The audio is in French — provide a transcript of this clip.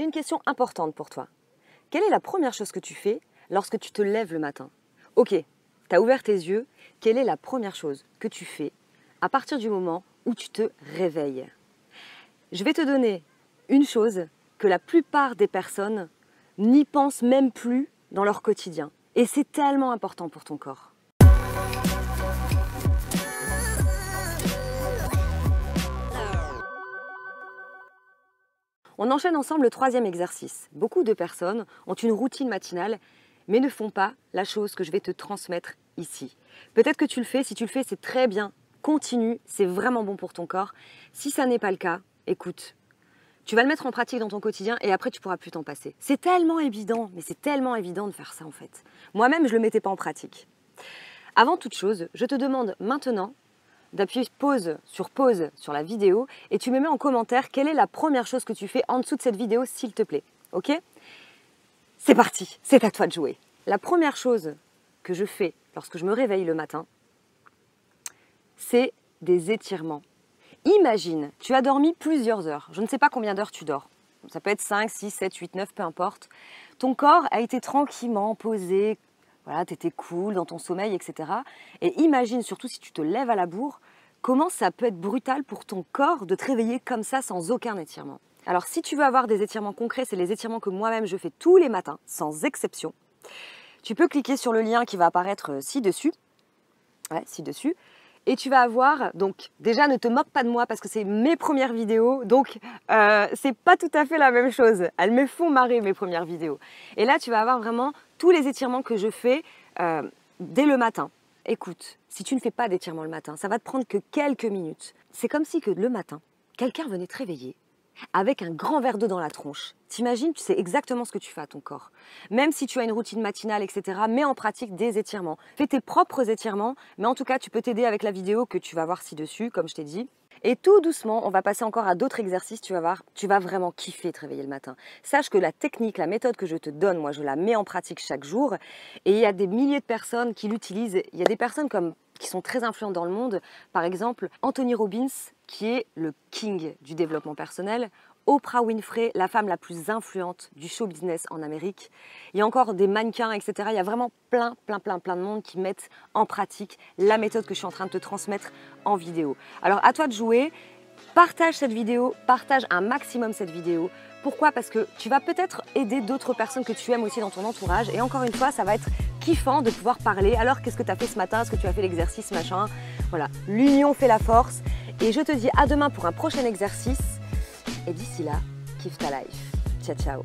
J'ai une question importante pour toi. Quelle est la première chose que tu fais lorsque tu te lèves le matin? Ok, tu as ouvert tes yeux. Quelle est la première chose que tu fais à partir du moment où tu te réveilles? Je vais te donner une chose que la plupart des personnes n'y pensent même plus dans leur quotidien. Et c'est tellement important pour ton corps. On enchaîne ensemble le troisième exercice. Beaucoup de personnes ont une routine matinale, mais ne font pas la chose que je vais te transmettre ici. Peut-être que tu le fais, si tu le fais, c'est très bien. Continue, c'est vraiment bon pour ton corps. Si ça n'est pas le cas, écoute, tu vas le mettre en pratique dans ton quotidien et après tu pourras plus t'en passer. C'est tellement évident, mais c'est tellement évident de faire ça en fait. Moi-même, je ne le mettais pas en pratique. Avant toute chose, je te demande maintenant d'appuyer pause sur la vidéo et tu me mets en commentaire quelle est la première chose que tu fais en dessous de cette vidéo, s'il te plaît. Ok? C'est parti, c'est à toi de jouer. La première chose que je fais lorsque je me réveille le matin, c'est des étirements. Imagine, tu as dormi plusieurs heures. Je ne sais pas combien d'heures tu dors. Ça peut être 5, 6, 7, 8, 9, peu importe. Ton corps a été tranquillement posé. Voilà, tu étais cool dans ton sommeil, etc. Et imagine, surtout si tu te lèves à la bourre, comment ça peut être brutal pour ton corps de te réveiller comme ça sans aucun étirement. Alors si tu veux avoir des étirements concrets, c'est les étirements que moi-même je fais tous les matins, sans exception. Tu peux cliquer sur le lien qui va apparaître ci-dessus. Ouais, ci-dessus. Et tu vas avoir, donc déjà ne te moque pas de moi parce que c'est mes premières vidéos, donc c'est pas tout à fait la même chose. Elles me font marrer mes premières vidéos. Et là tu vas avoir vraiment tous les étirements que je fais dès le matin. Écoute, si tu ne fais pas d'étirement le matin, ça va te prendre que quelques minutes. C'est comme si que le matin, quelqu'un venait te réveiller avec un grand verre d'eau dans la tronche. T'imagines, tu sais exactement ce que tu fais à ton corps. Même si tu as une routine matinale, etc., mets en pratique des étirements. Fais tes propres étirements, mais en tout cas, tu peux t'aider avec la vidéo que tu vas voir ci-dessus, comme je t'ai dit. Et tout doucement, on va passer encore à d'autres exercices, tu vas voir, tu vas vraiment kiffer te réveiller le matin. Sache que la technique, la méthode que je te donne, moi, je la mets en pratique chaque jour. Et il y a des milliers de personnes qui l'utilisent. Il y a des personnes qui sont très influentes dans le monde. Par exemple, Anthony Robbins, qui est le king du développement personnel. Oprah Winfrey, la femme la plus influente du show business en Amérique. Il y a encore des mannequins, etc. Il y a vraiment plein de monde qui mettent en pratique la méthode que je suis en train de te transmettre en vidéo. Alors à toi de jouer, partage cette vidéo, partage un maximum cette vidéo. Pourquoi? Parce que tu vas peut-être aider d'autres personnes que tu aimes aussi dans ton entourage. Et encore une fois, ça va être kiffant de pouvoir parler. Alors qu'est-ce que tu as fait ce matin? Est-ce que tu as fait l'exercice, machin? Voilà, l'union fait la force. Et je te dis à demain pour un prochain exercice. Et d'ici là, kiffe ta life. Ciao, ciao.